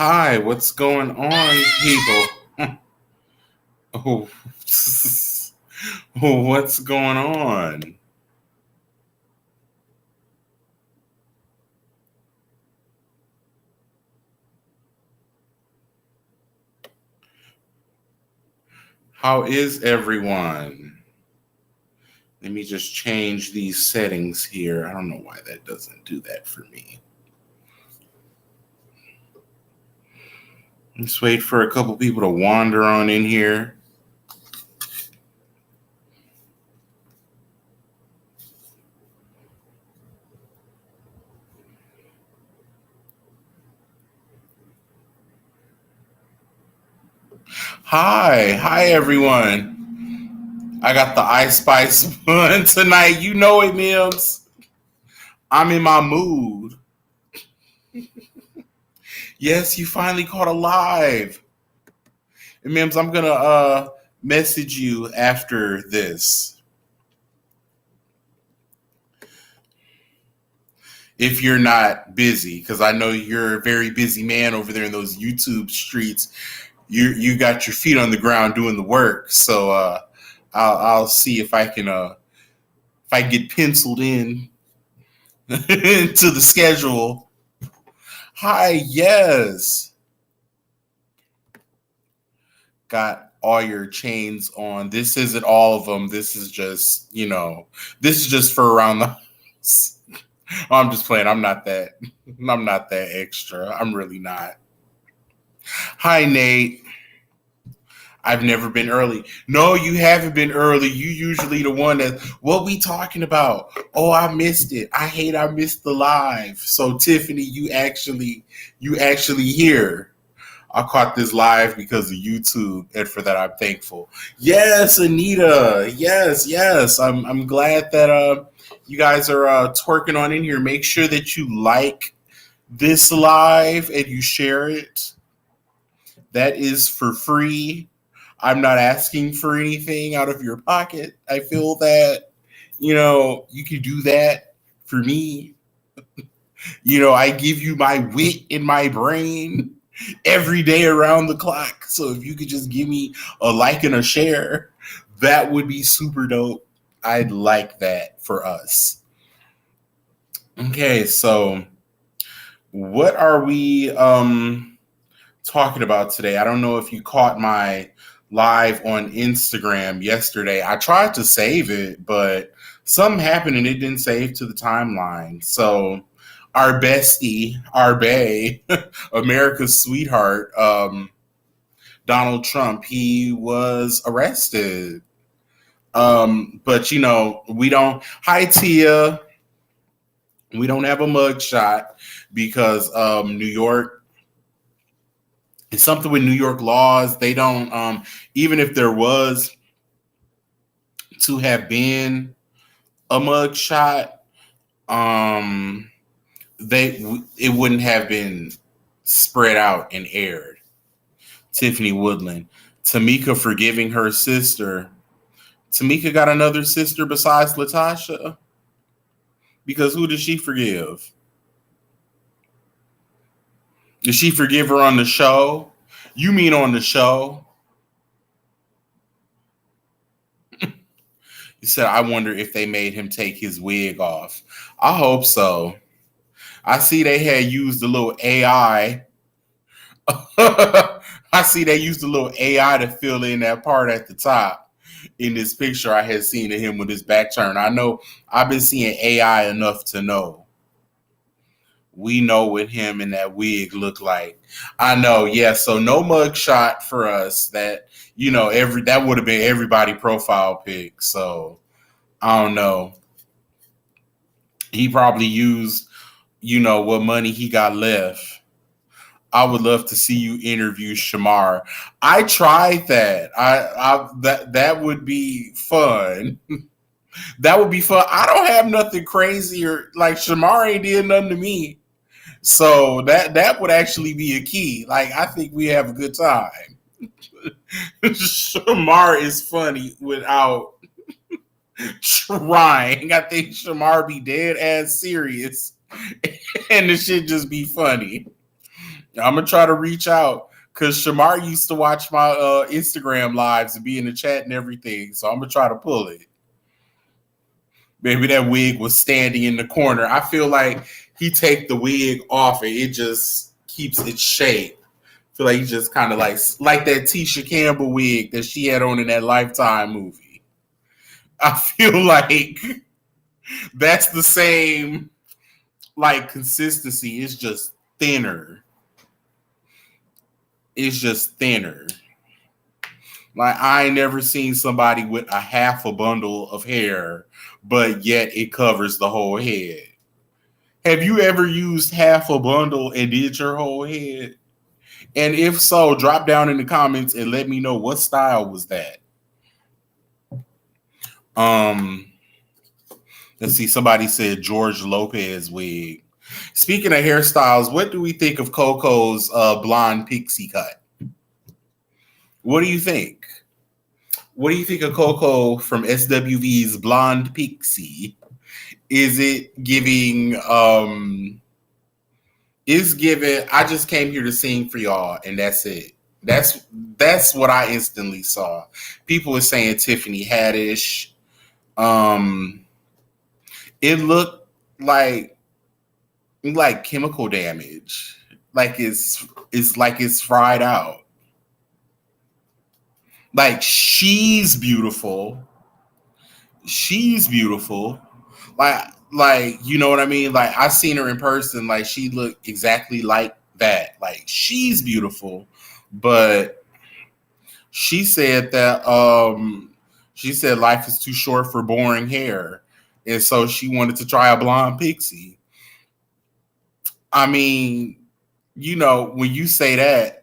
Hi, what's going on, people? Oh, what's going on? How is everyone? Let me just change these settings here. I don't know why that doesn't do that for me. Let's wait for a couple people to wander on in here. Hi, everyone. I got the Ice Spice one tonight. You know it, Mims. I'm in my mood. Yes, you finally caught a live. And Mims, I'm gonna message you after this. If you're not busy, because I know you're a very busy man over there in those YouTube streets. You got your feet on the ground doing the work. So I'll see if I get penciled in to the schedule. Hi, yes. Got all your chains on. This isn't all of them. This is just, this is just for around the house. I'm just playing. I'm not that extra. I'm really not. Hi, Nate. I've never been early. No, you haven't been early. You usually the one that what we talking about? Oh, I missed it. I missed the live. So Tiffany, you actually here. I caught this live because of YouTube, and for that I'm thankful. Yes, Anita. Yes. I'm glad that you guys are twerking on in here. Make sure that you like this live and you share it. That is for free. I'm not asking for anything out of your pocket. I feel that, you can do that for me. I give you my wit in my brain every day around the clock. So if you could just give me a like and a share, that would be super dope. I'd like that for us. Okay, so what are we talking about today? I don't know if you caught my live on Instagram yesterday. I tried to save it, but something happened and it didn't save to the timeline. So our bestie, our bae, America's sweetheart, Donald Trump, he was arrested. But we don't. Hi, Tia. We don't have a mugshot because New York. It's something with New York laws. They don't. Even if there was to have been a mugshot, um, it wouldn't have been spread out and aired. Tiffany Woodland, Tamika forgiving her sister. Tamika got another sister besides Latasha because who did she forgive? Did she forgive her on the show? You mean on the show? He said, I wonder if they made him take his wig off. I hope so. I see they had used a little AI. I see they used a little AI to fill in that part at the top in this picture I had seen of him with his back turned. I know I've been seeing AI enough to know. We know what him and that wig look like. I know, yeah. So no mug shot for us. That every that would have been everybody profile pic. So I don't know. He probably used, what money he got left. I would love to see you interview Shamar. I tried that. That would be fun. That would be fun. I don't have nothing crazy or like Shamar ain't did nothing to me. So that would actually be a key. Like I think we have a good time. Shamar is funny without trying. I think Shamar be dead ass serious, and the shit just be funny. I'm gonna try to reach out because Shamar used to watch my Instagram lives and be in the chat and everything. So I'm gonna try to pull it. Maybe that wig was standing in the corner. I feel like he take the wig off and it just keeps its shape. I feel like he just kind of like that Tisha Campbell wig that she had on in that Lifetime movie. I feel like that's the same like consistency. It's just thinner. It's just thinner. Like I ain't never seen somebody with a half a bundle of hair, but yet it covers the whole head. Have you ever used half a bundle and did your whole head? And if so, drop down in the comments and let me know what style was that. Um, let's see. Somebody said George Lopez wig. Speaking of hairstyles, what do we think of Coco's blonde pixie cut? What do you think? What do you think of Coco from SWV's blonde pixie? Is it giving is giving I just came here to sing for y'all and that's it. That's what I instantly saw. People were saying Tiffany Haddish. Um it looked like chemical damage. Like it's fried out. Like she's beautiful. She's beautiful. Like you know what I mean? Like I seen her in person, like she looked exactly like that. Like she's beautiful, but she said life is too short for boring hair. And so she wanted to try a blonde pixie. I mean, you know, when you say that,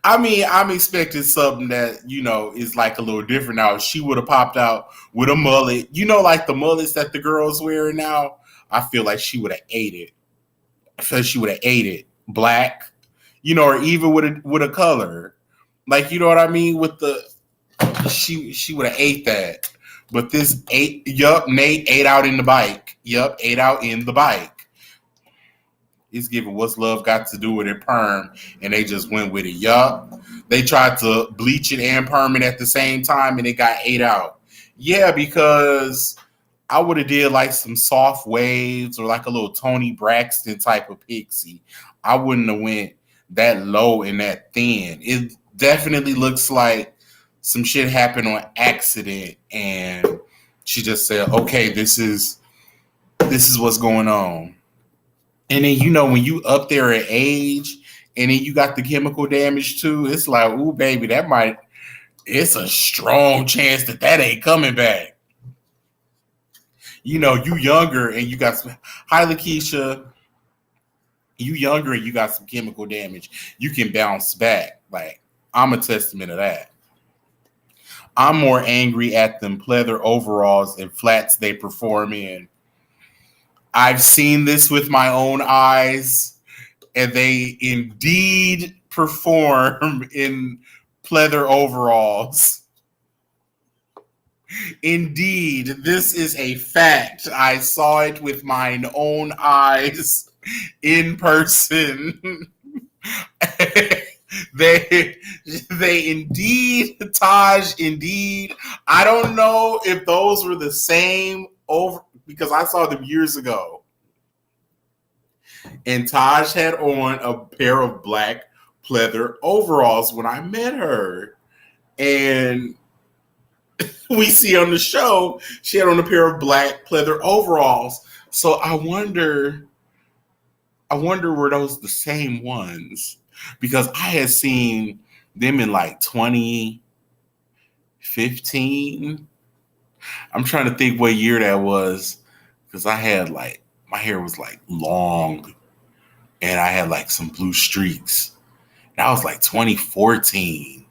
I mean, I'm expecting something that, you know, is like a little different now. If she would have popped out with a mullet, you know, like the mullets that the girls wearing now, I feel like she would have ate it. I feel like she would have ate it. Black, you know, or even with a color. Like, you know what I mean? With the she would have ate that. But this Nate ate out in the bike. Yup, ate out in the bike. It's giving what's love got to do with it perm, and they just went with it. Yup. They tried to bleach it and perm it at the same time, and it got ate out. Yeah, because I would have did like some soft waves or like a little Tony Braxton type of pixie. I wouldn't have went that low and that thin. It definitely looks like some shit happened on accident, and she just said, "Okay, this is what's going on." And then you know when you up there at age, and then you got the chemical damage too. It's like, ooh, baby, that might. It's a strong chance that ain't coming back. You know, you younger and you got some. Hi, Lakeisha. You younger and you got some chemical damage. You can bounce back. Like I'm a testament of that. I'm more angry at them pleather overalls and flats they perform in. I've seen this with my own eyes, and they indeed perform in pleather overalls. Indeed, this is a fact. I saw it with mine own eyes in person. they indeed, Taj, indeed. I don't know if those were the same over because I saw them years ago. And Taj had on a pair of black pleather overalls when I met her. And we see on the show, she had on a pair of black pleather overalls. So I wonder were those the same ones? Because I had seen them in like 2015. I'm trying to think what year that was. Because I had like, my hair was like long and I had like some blue streaks. That was like 2014.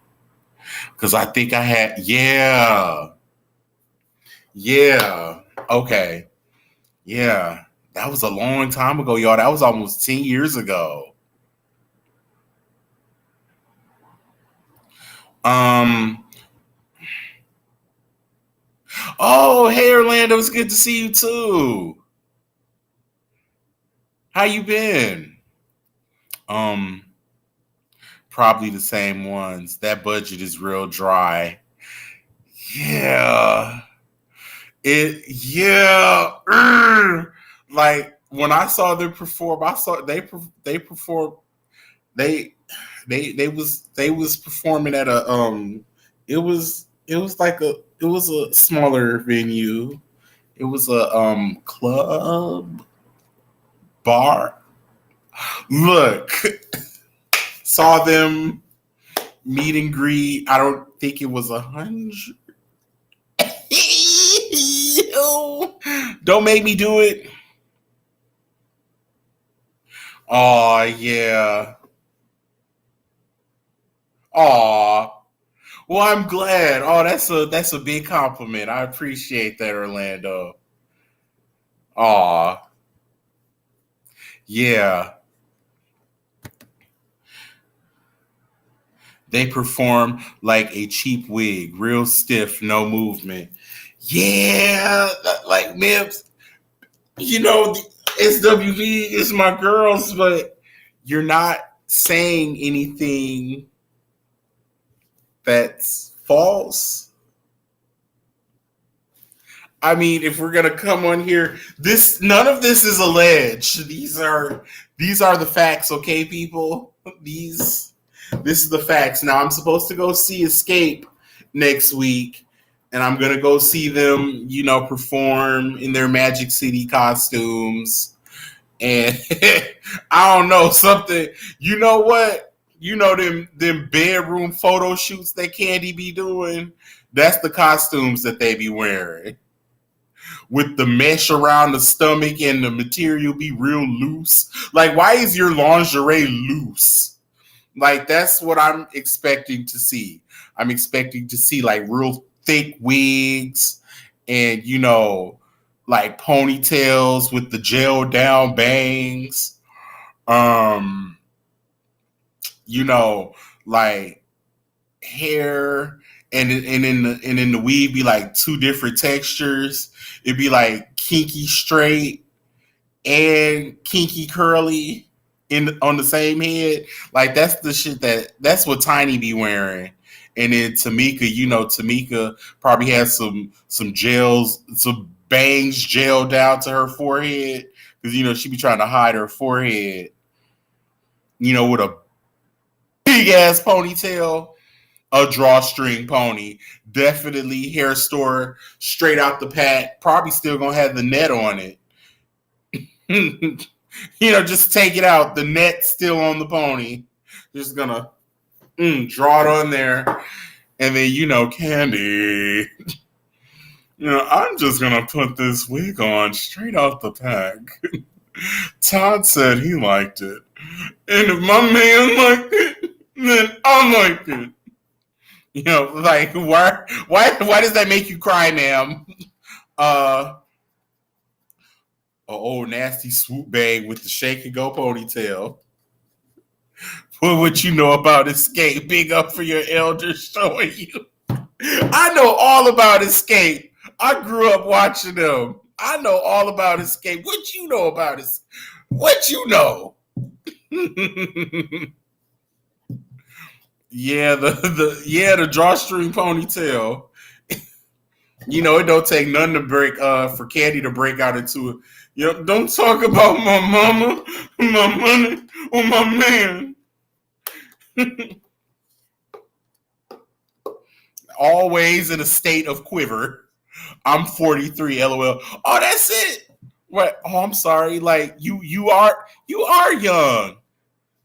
Because I think I had, yeah. Okay. Yeah. That was a long time ago, y'all. That was almost 10 years ago. Oh, hey Orlando, it's good to see you too. How you been? Um, Probably the same ones. That budget is real dry. Yeah. Like when I saw them perform, I saw they perform they they was performing at a it was a smaller venue. It was a club bar. Look, saw them meet and greet. I don't think it was 100. Don't make me do it. Oh yeah. Oh. Well, I'm glad. Oh, that's a big compliment. I appreciate that, Orlando. Oh. Yeah. They perform like a cheap wig, real stiff, no movement. Yeah, like Mips, you know, the SWV is my girls, but you're not saying anything that's false. I mean, if we're gonna come on here, this none of this is alleged. These are the facts, okay, people? These This is the facts. Now I'm supposed to go see Escape next week, and I'm gonna go see them, you know, perform in their Magic City costumes. And I don't know, something, you know what? You know them bedroom photo shoots that Candy be doing? That's the costumes that they be wearing. With the mesh around the stomach and the material be real loose. Like, why is your lingerie loose? Like, that's what I'm expecting to see. I'm expecting to see like real thick wigs and, you know, like ponytails with the gel down bangs. Um, you know, like hair and in the weave be like two different textures. It'd be like kinky straight and kinky curly in on the same head. Like that's the shit that's what Tiny be wearing. And then Tamika, you know, Tamika probably has some gels, some bangs gel down to her forehead because you know she be trying to hide her forehead. You know, with a big ass ponytail, a drawstring pony, definitely hair store straight out the pack. Probably still gonna have the net on it. You know, just take it out. The net's still on the pony. Just gonna draw it on there, and then you know, Candy. You know, I'm just gonna put this wig on straight out the pack. Todd said he liked it, and if my man liked it, then I liked it. You know, like why does that make you cry, ma'am? Uh, a old nasty swoop bag with the shake and go ponytail. What you know about Escape? Big up for your elders showing you. I know all about Escape. I grew up watching them. I know all about Escape. What you know about it? What you know? Yeah, the drawstring ponytail. You know, it don't take nothing to break for Candy to break out into it. You know, don't talk about my mama, my money, or my man. Always in a state of quiver. I'm 43, LOL. Oh, that's it. What? Oh, I'm sorry. Like you are young.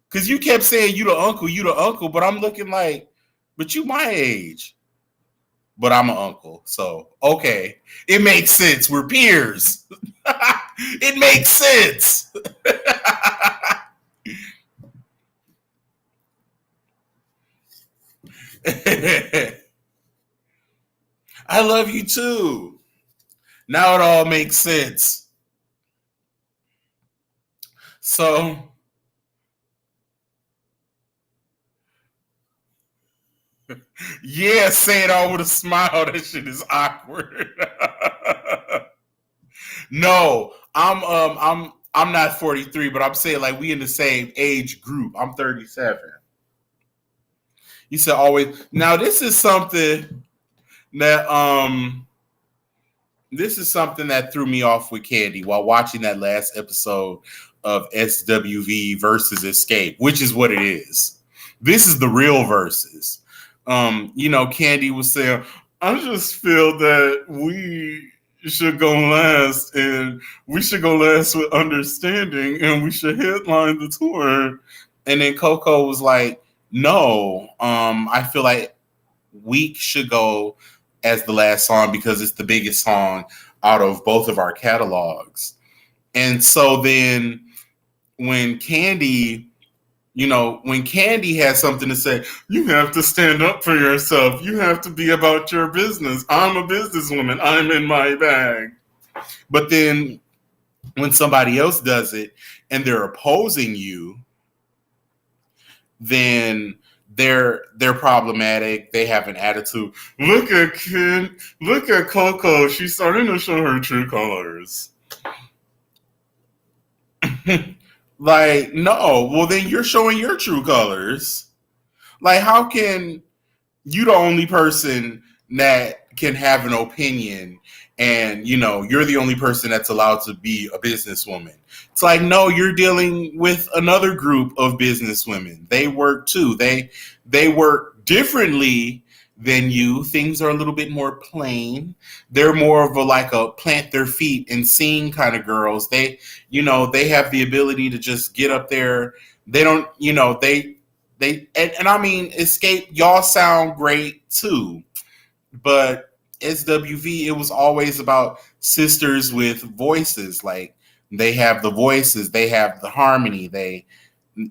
Cause you kept saying you the uncle, but I'm looking like, but you my age. But I'm an uncle. So okay. It makes sense. We're peers. It makes sense. I love you too. Now it all makes sense. So yeah, say it all with a smile. That shit is awkward. No, I'm not 43, but I'm saying like we in the same age group. I'm 37. You said always. Now that this is something that threw me off with Candy while watching that last episode of SWV versus Escape, which is what it is. This is the real versus. Candy was saying, I just feel that we should go last and we should go last with understanding and we should headline the tour. And then Coco was like, no, I feel like Week should go as the last song because it's the biggest song out of both of our catalogs. And so then when Candy, when Candy has something to say, you have to stand up for yourself. You have to be about your business. I'm a businesswoman. I'm in my bag. But then when somebody else does it and they're opposing you, then they're problematic. They have an attitude. Look at Coco. She's starting to show her true colors. Like, no. Well, then you're showing your true colors. Like, how can you the only person that can have an opinion and you're the only person that's allowed to be a businesswoman? It's like, no, you're dealing with another group of businesswomen. They work too. They work differently than you. Things are a little bit more plain. They're more of a plant their feet and sing kind of girls. They have the ability to just get up there. They don't, and I mean, Escape, y'all sound great too, but SWV, it was always about sisters with voices. Like, they have the voices, they have the harmony, they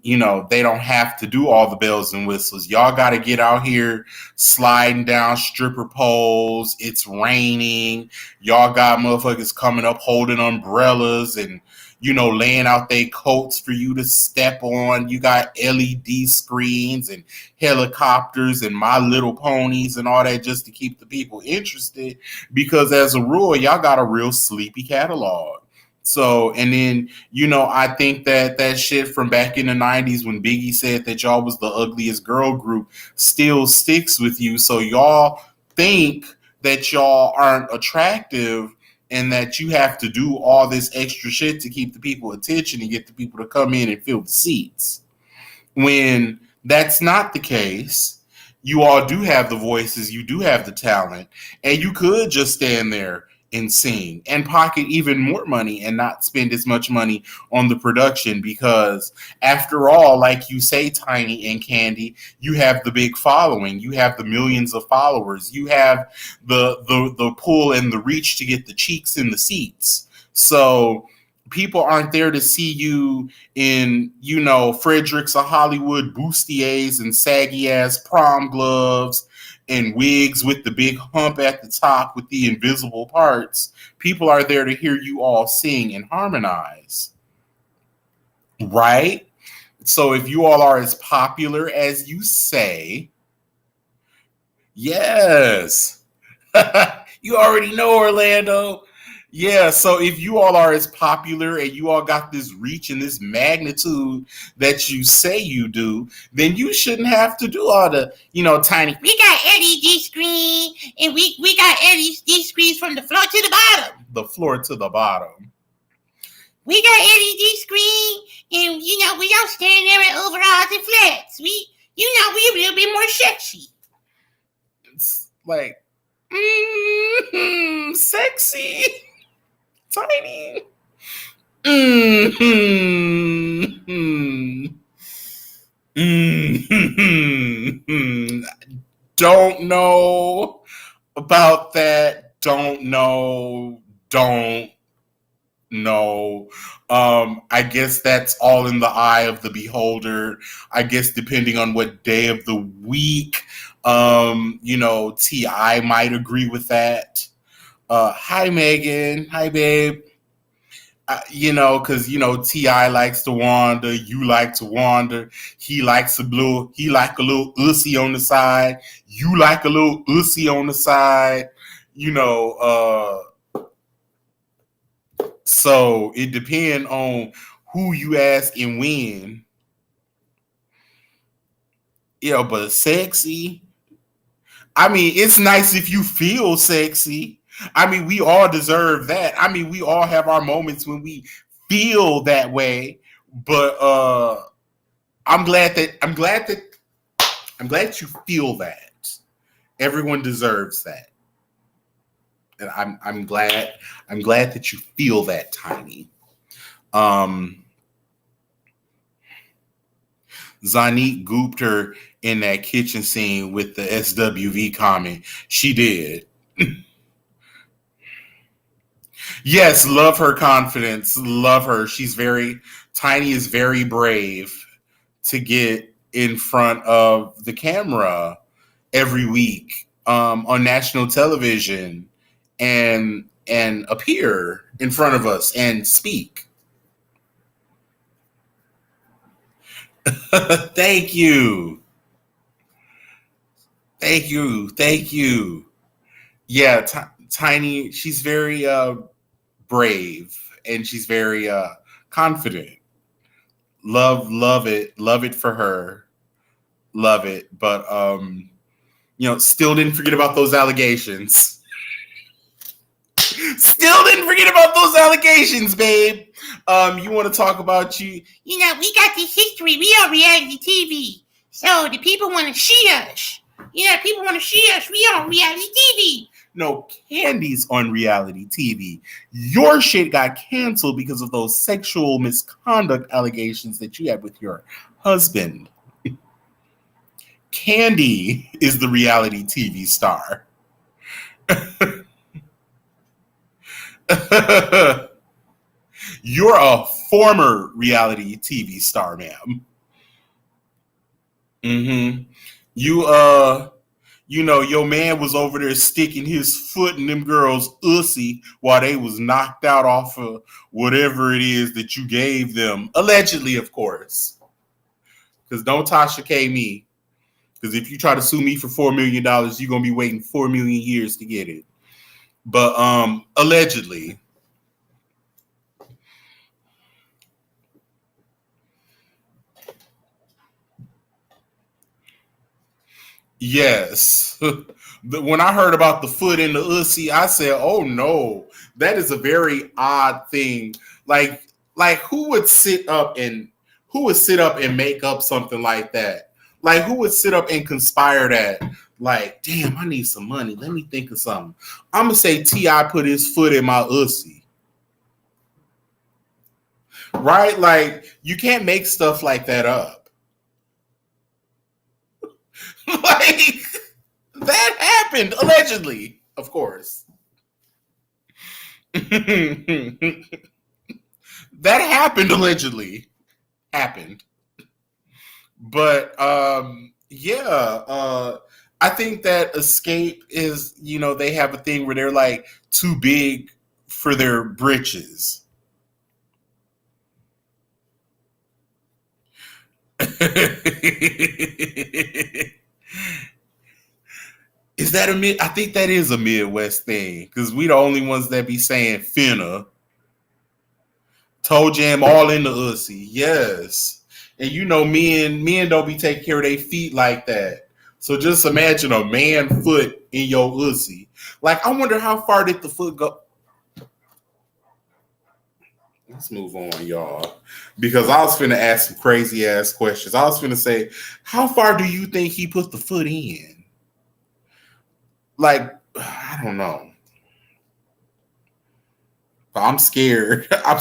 don't have to do all the bells and whistles. Y'all got to get out here sliding down stripper poles. It's raining. Y'all got motherfuckers coming up holding umbrellas and laying out their coats for you to step on. You got LED screens and helicopters and My Little Ponies and all that just to keep the people interested, because as a rule, y'all got a real sleepy catalog. So, and then, I think that shit from back in the 90s when Biggie said that y'all was the ugliest girl group still sticks with you. So y'all think that y'all aren't attractive and that you have to do all this extra shit to keep the people attention and get the people to come in and fill the seats. When that's not the case, you all do have the voices, you do have the talent, and you could just stand there and sing and pocket even more money and not spend as much money on the production, because after all, like you say, Tiny and Candy, you have the big following, you have the millions of followers, you have the pull and the reach to get the cheeks in the seats. So people aren't there to see you in, Fredericks of Hollywood bustiers and saggy ass prom gloves and wigs with the big hump at the top with the invisible parts. People are there to hear you all sing and harmonize. Right? So if you all are as popular as you say, yes. You already know, Orlando. Yeah, so if you all are as popular and you all got this reach and this magnitude that you say you do, then you shouldn't have to do all the, tiny. We got LED screen and we got LED screens from the floor to the bottom. The floor to the bottom. We got LED screen and we don't stand there in overalls and flats. We a little bit more sexy. It's like sexy. Tiny. Don't know about that. Don't know. I guess that's all in the eye of the beholder. I guess depending on what day of the week, T.I. might agree with that. Hi, Megan. Hi, babe. Because T.I. likes to wander. You like to wander. He like a little ussy on the side. You like a little ussy on the side. So it depends on who you ask and when. But sexy. I mean, it's nice if you feel sexy. I mean, we all deserve that. I mean, we all have our moments when we feel that way. But I'm glad you feel that. Everyone deserves that. And I'm glad that you feel that, Tiny. Um Zanique gooped her in that kitchen scene with the SWV comment. She did. Yes, love her confidence. Love her. Tiny is very brave to get in front of the camera every week on national television and appear in front of us and speak. Thank you. Thank you. Thank you. Yeah, Tiny, she's very brave and she's very confident. Love it for her. Love it. But still didn't forget about those allegations. Still didn't forget about those allegations, babe. You want to talk about you? You know, we got this history. We are reality TV. So the people want to see us. People want to see us. We are reality TV. No, Candy's on reality TV. Your shit got canceled because of those sexual misconduct allegations that you had with your husband. Candy is the reality TV star. You're a former reality TV star, ma'am. Mm-hmm. Your man was over there sticking his foot in them girls' ussy while they was knocked out off of whatever it is that you gave them. Allegedly, of course. Because don't Tasha K me. Because if you try to sue me for $4 million, you're going to be waiting 4 million years to get it. But allegedly. Yes. When I heard about the foot in the ussy, I said, "Oh no, that is a very odd thing." Like who would sit up and make up something like that? Like who would sit up and conspire that? Like, damn, I need some money. Let me think of something. I'm gonna say T.I. put his foot in my ussy. Right? Like, you can't make stuff like that up. Like, that happened, allegedly, of course. That happened, allegedly. Happened. But, I think that Escape is, they have a thing where they're like too big for their britches. Is that I think that is a Midwest thing because we the only ones that be saying finna. Toe jam all in the ussy. Yes. And men don't be taking care of their feet like that. So just imagine a man foot in your ussy. Like, I wonder how far did the foot go? Let's move on, y'all. Because I was finna ask some crazy ass questions. I was finna say, how far do you think he put the foot in? Like, I don't know. I'm scared. I'm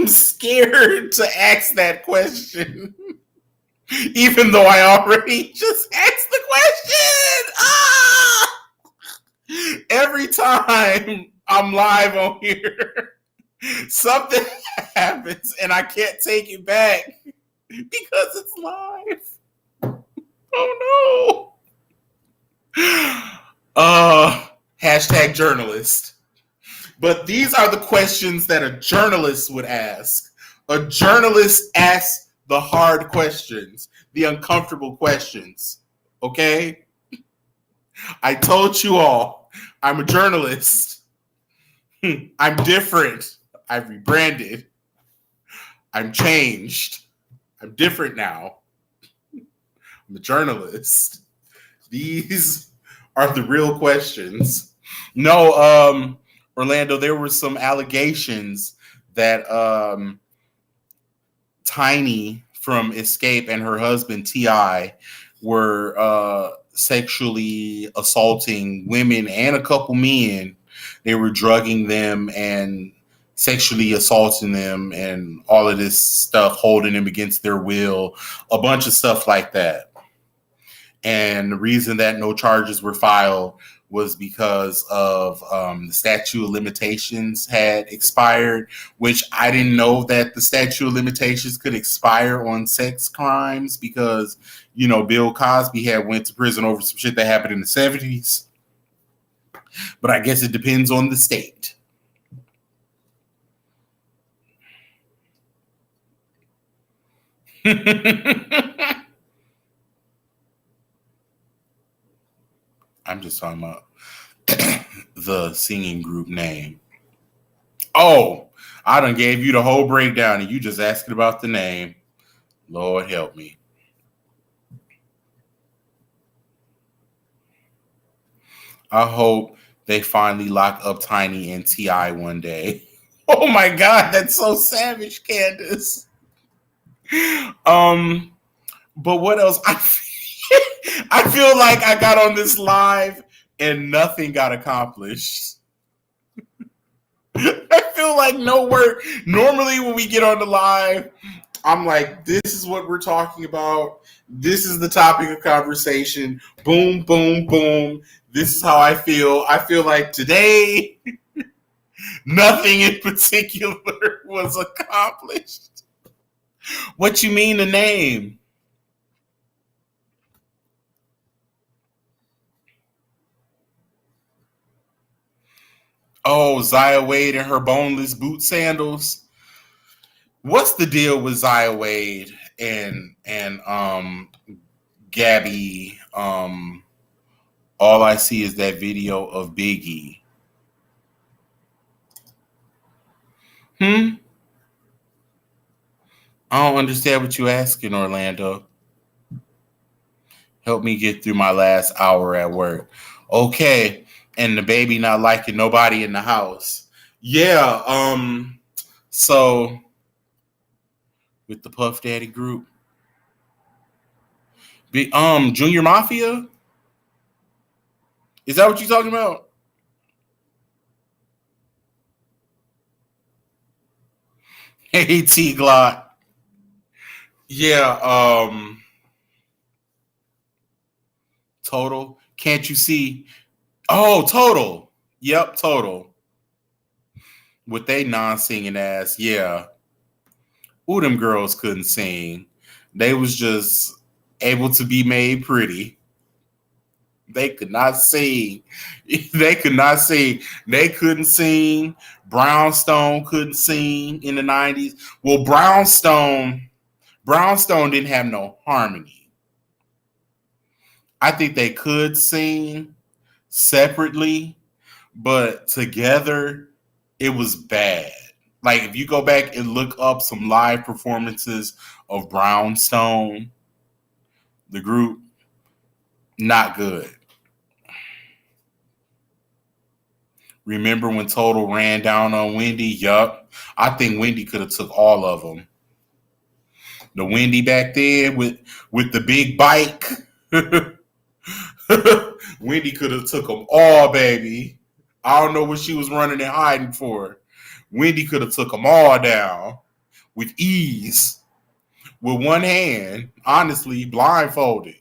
scared to ask that question. Even though I already just asked the question. Ah! Every time I'm live on here, something happens and I can't take it back because it's live. Oh no. Hashtag journalist. But these are the questions that a journalist would ask. A journalist asks the hard questions, the uncomfortable questions. Okay? I told you all, I'm a journalist. I'm different. I've rebranded. I'm changed. I'm different now. I'm a journalist. These are the real questions. No, Orlando, there were some allegations that Tiny from Escape and her husband Ti were sexually assaulting women and a couple men. They were drugging them and sexually assaulting them and all of this stuff, holding them against their will, a bunch of stuff like that. And the reason that no charges were filed was because of the statute of limitations had expired, which I didn't know that the statute of limitations could expire on sex crimes because, you know, Bill Cosby had went to prison over some shit that happened in the 70s. But I guess it depends on the state. I'm just talking about the singing group name. Oh, I done gave you the whole breakdown and you just asking about the name. Lord help me. I hope they finally lock up Tiny and T.I. one day. Oh my God, that's so savage, Candace. But what else? I feel like I got on this live and nothing got accomplished. I feel like no work. Normally, when we get on the live, I'm like, this is what we're talking about. This is the topic of conversation. Boom, boom, boom. This is how I feel. I feel like today, nothing in particular was accomplished. What you mean the name? Oh, Zaya Wade and her boneless boot sandals. What's the deal with Zaya Wade and Gabby? All I see is that video of Biggie. I don't understand what you're asking, Orlando. Help me get through my last hour at work. Okay. And the baby not liking nobody in the house. Yeah. So with the Puff Daddy group. Junior Mafia? Is that what you're talking about? Hey, T Glock. Yeah, Total. Can't you see? Oh, Total. Yep, Total. With they non-singing ass, yeah. Ooh, them girls couldn't sing. They was just able to be made pretty. They could not sing. They could not sing. They couldn't sing. Brownstone couldn't sing in the 90s. Well, Brownstone didn't have no harmony. I think they could sing separately, but together it was bad. Like if you go back and look up some live performances of Brownstone, the group, not good. Remember when Total ran down on Wendy? Yup. I think Wendy could have took all of them. The Wendy back then with the big bike. Wendy could have took them all, baby. I don't know what she was running and hiding for. Wendy could have took them all down with ease, with one hand, honestly, blindfolded,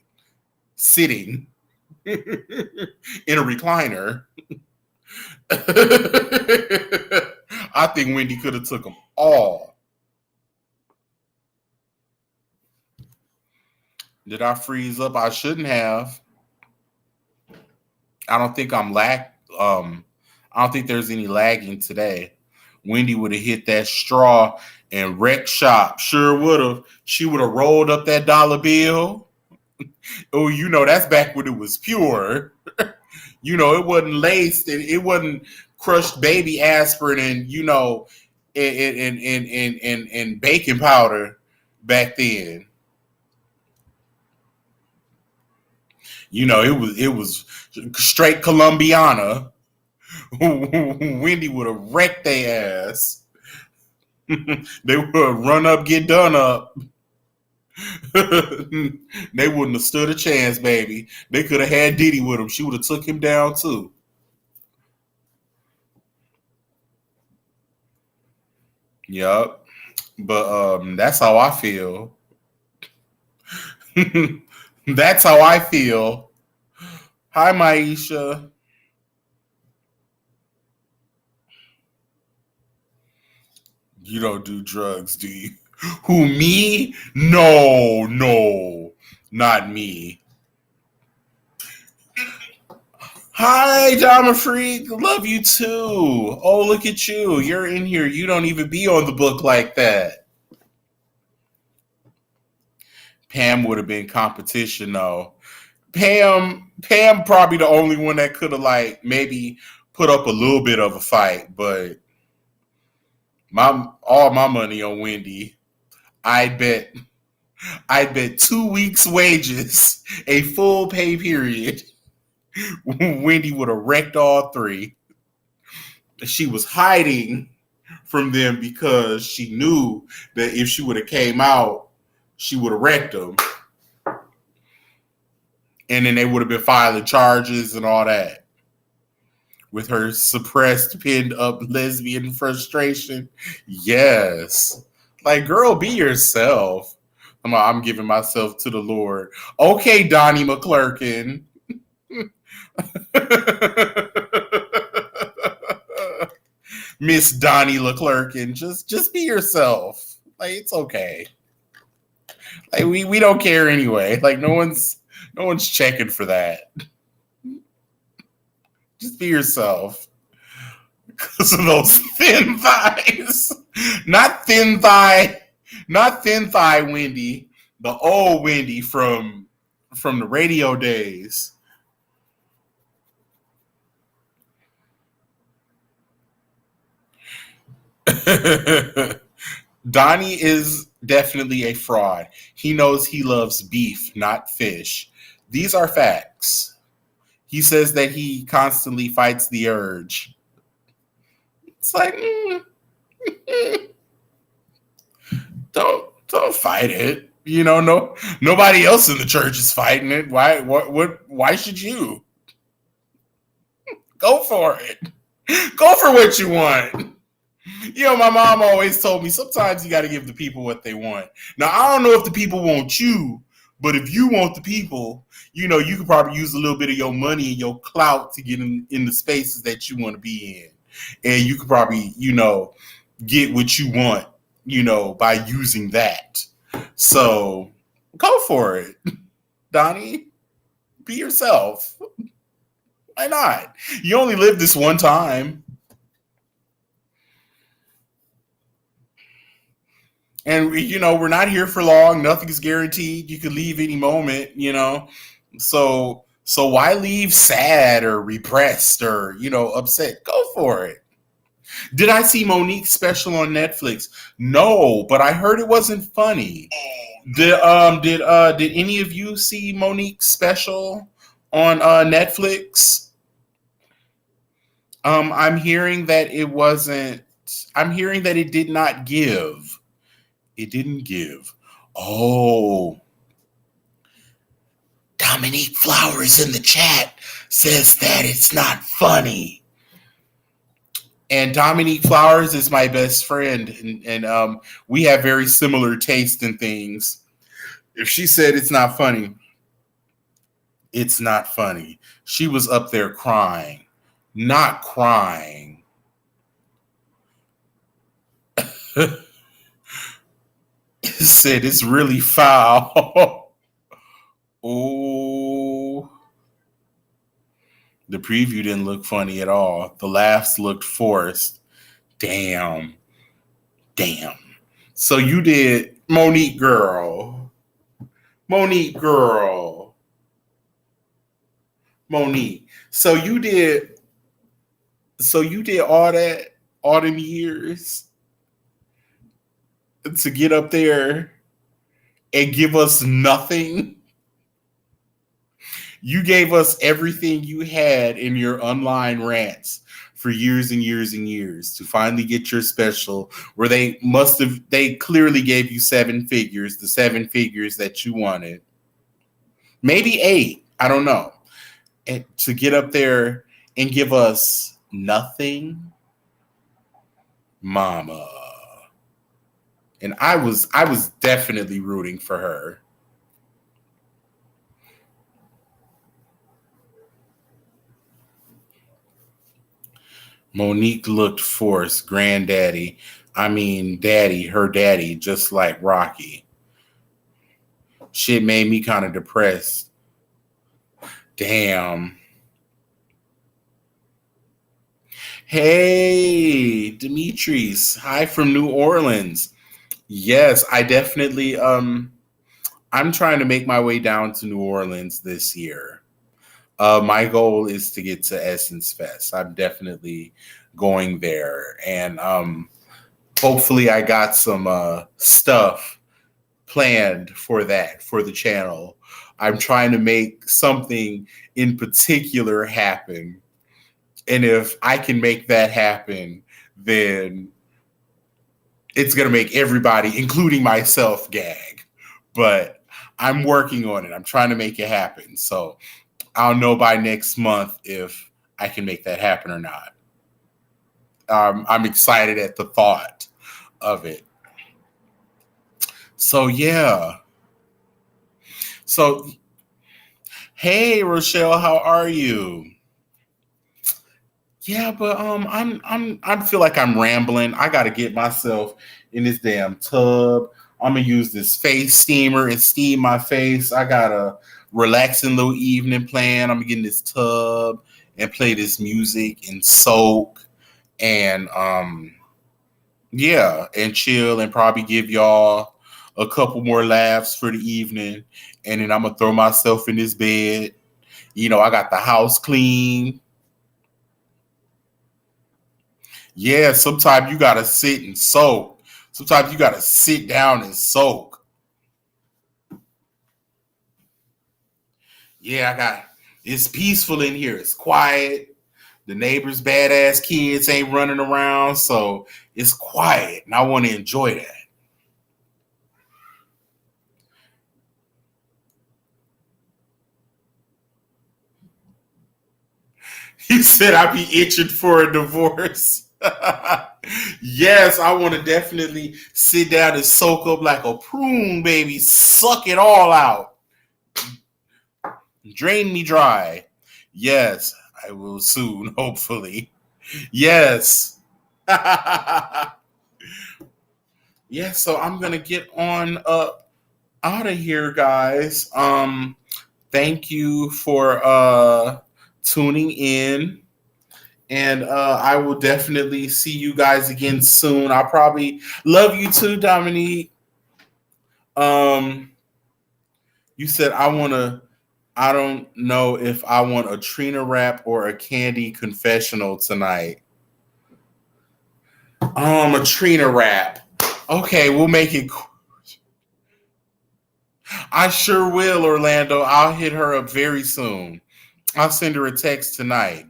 sitting in a recliner. I think Wendy could have took them all. Did I freeze up? I shouldn't have. I don't think I'm I don't think there's any lagging today. Wendy would have hit that straw and wrecked shop. Sure would have. She would have rolled up that dollar bill. Oh, that's back when it was pure. It wasn't laced. It wasn't crushed baby aspirin and and baking powder back then. It was straight Colombiana. Wendy would have wrecked their ass. They would run up, get done up. They wouldn't have stood a chance, baby. They could have had Diddy with him. She would have took him down too. Yup. But that's how I feel. That's how I feel. Hi, Maisha. You don't do drugs, do you? Who, me? No, no, not me. Hi, Dama Freak. Love you too. Oh, look at you. You're in here. You don't even be on the book like that. Pam would have been competition though. Pam probably the only one that could have like maybe put up a little bit of a fight, but all my money on Wendy. I bet 2 weeks' wages, a full pay period. Wendy would have wrecked all three. She was hiding from them because she knew that if she would have came out, she would have wrecked them. And then they would have been filing charges and all that. With her suppressed, pinned up lesbian frustration. Yes. Like, girl, be yourself. I'm giving myself to the Lord. Okay, Donnie McClurkin. Miss Donnie LeClerkin, just be yourself. Like, it's okay. Like, we don't care anyway. Like, no one's checking for that. Just be yourself. Because of those thin thighs. Not thin thigh Wendy. The old Wendy from the radio days. Donnie is definitely a fraud. He knows he loves beef, not fish. These are facts. He says that he constantly fights the urge. It's like, don't fight it. No, nobody else in the church is fighting it. Why should you? Go for it. Go for what you want. My mom always told me sometimes you got to give the people what they want. Now, I don't know if the people want you, but if you want the people, you could probably use a little bit of your money and your clout to get in the spaces that you want to be in. And you could probably, get what you want, by using that. So go for it, Donnie. Be yourself. Why not? You only live this one time. And we're not here for long. Nothing's guaranteed. You could leave any moment, So why leave sad or repressed or, upset? Go for it. Did I see Monique's special on Netflix? No, but I heard it wasn't funny. Did any of you see Monique's special on Netflix? I'm hearing that it wasn't. I'm hearing that it did not give. It didn't give. Oh, Dominique Flowers in the chat says that it's not funny. And Dominique Flowers is my best friend, and we have very similar taste in things. If she said it's not funny, it's not funny. She was up there crying, not crying. Said it's really foul. Oh, the preview didn't look funny at all. The laughs looked forced. Damn. So you did Monique girl. Monique. So you did So you did all that, all them years to get up there and give us nothing. You gave us everything you had in your online rants for years and years and years to finally get your special where they clearly gave you seven figures, the seven figures that you wanted. Maybe eight, I don't know. And to get up there and give us nothing, mama. And I was definitely rooting for her. Monique looked forced, granddaddy. I mean, daddy, her daddy, just like Rocky. Shit made me kind of depressed. Damn. Hey, Demetrius. Hi from New Orleans. Yes, I definitely I'm trying to make my way down to New Orleans this year. My goal is to get to Essence Fest. I'm definitely going there, and hopefully, I got some stuff planned for that for the channel. I'm trying to make something in particular happen, and if I can make that happen, then it's gonna make everybody, including myself, gag. But I'm working on it. I'm trying to make it happen. So I'll know by next month if I can make that happen or not. I'm excited at the thought of it. So yeah. So hey Rochelle, how are you? Yeah, but I feel like I'm rambling. I gotta get myself in this damn tub. I'm gonna use this face steamer and steam my face. I got a relaxing little evening plan. I'm gonna get in this tub and play this music and soak and yeah, and chill and probably give y'all a couple more laughs for the evening. And then I'm gonna throw myself in this bed. I got the house clean. Yeah, sometimes you gotta sit and soak. Sometimes you gotta sit down and soak. Yeah, it's peaceful in here. It's quiet. The neighbors' badass kids ain't running around, so it's quiet, and I want to enjoy that. You said I'd be itching for a divorce. Yes, I want to definitely sit down and soak up like a prune, baby. Suck it all out. Drain me dry. Yes, I will soon, hopefully. Yes. Yeah, so I'm gonna get on up out of here, guys. Thank you for tuning in. And I will definitely see you guys again soon. I'll probably love you too, Dominique. Um, you said I don't know if I want a Trina rap or a Candy confessional tonight. A Trina rap. Okay, we'll make it. I sure will, Orlando. I'll hit her up very soon. I'll send her a text tonight.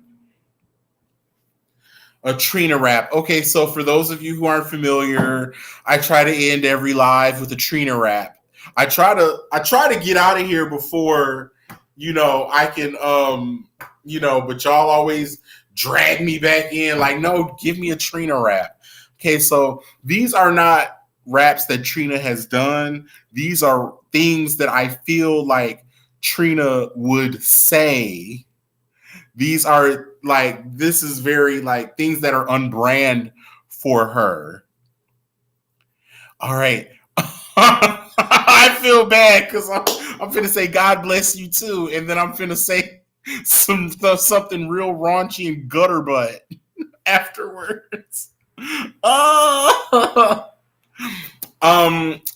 A Trina rap. Okay, so for those of you who aren't familiar, I try to end every live with a Trina rap. I try to get out of here before I can but y'all always drag me back in like, no, give me a Trina rap. Okay, so these are not raps that Trina has done. These are things that I feel like Trina would say. These are like, this is very like things that are unbrand for her. All right. I feel bad because I'm finna say God bless you too, and then I'm finna say something real raunchy and gutter butt afterwards. Oh.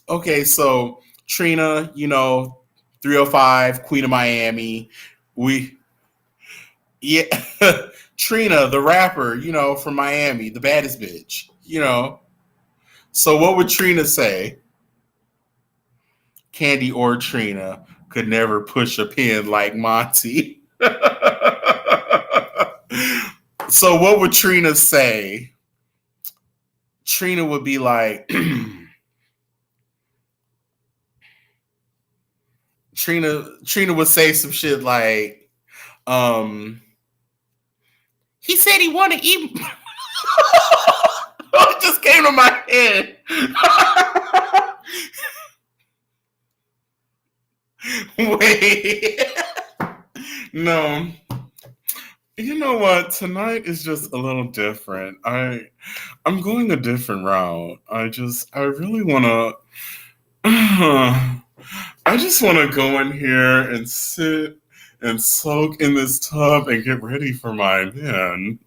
Okay, so Trina, 305, Queen of Miami. We Yeah, Trina, the rapper, from Miami, the baddest bitch. So what would Trina say? Candy or Trina could never push a pin like Monty. So what would Trina say? Trina would be like, Trina would say some shit like, he said he wanted to eat. It just came to my head. Wait. No. You know what? Tonight is just a little different. I'm going a different route. I really want to I just want to go in here and sit and soak in this tub and get ready for my man.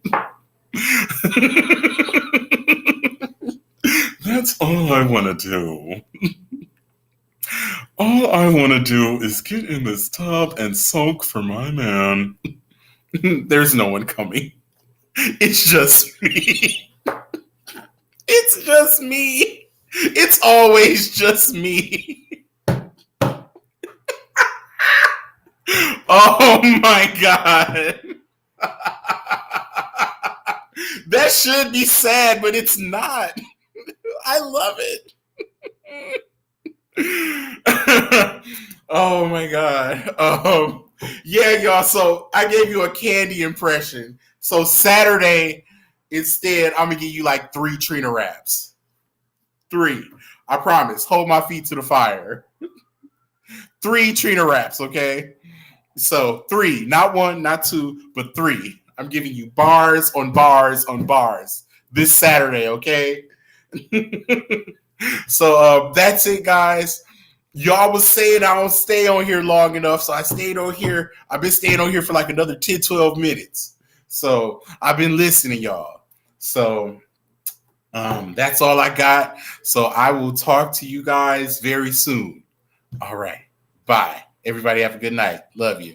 That's all I want to do. All I want to do is get in this tub and soak for my man. There's no one coming. It's just me. It's just me. It's always just me. Oh my God. That should be sad, but it's not. I love it. Oh my God. Yeah, y'all. So I gave you a candy impression. So Saturday, instead, I'm gonna give you like 3 Trina raps. 3. I promise. Hold my feet to the fire. 3 Trina raps, okay? So 3, not 1, not 2, but 3. I'm giving you bars on bars on bars this Saturday, okay? So that's it, guys. Y'all was saying I don't stay on here long enough, so I stayed on here. I've been staying on here for like another 10, 12 minutes. So I've been listening, y'all. So that's all I got. So I will talk to you guys very soon. All right. Bye. Everybody have a good night. Love you.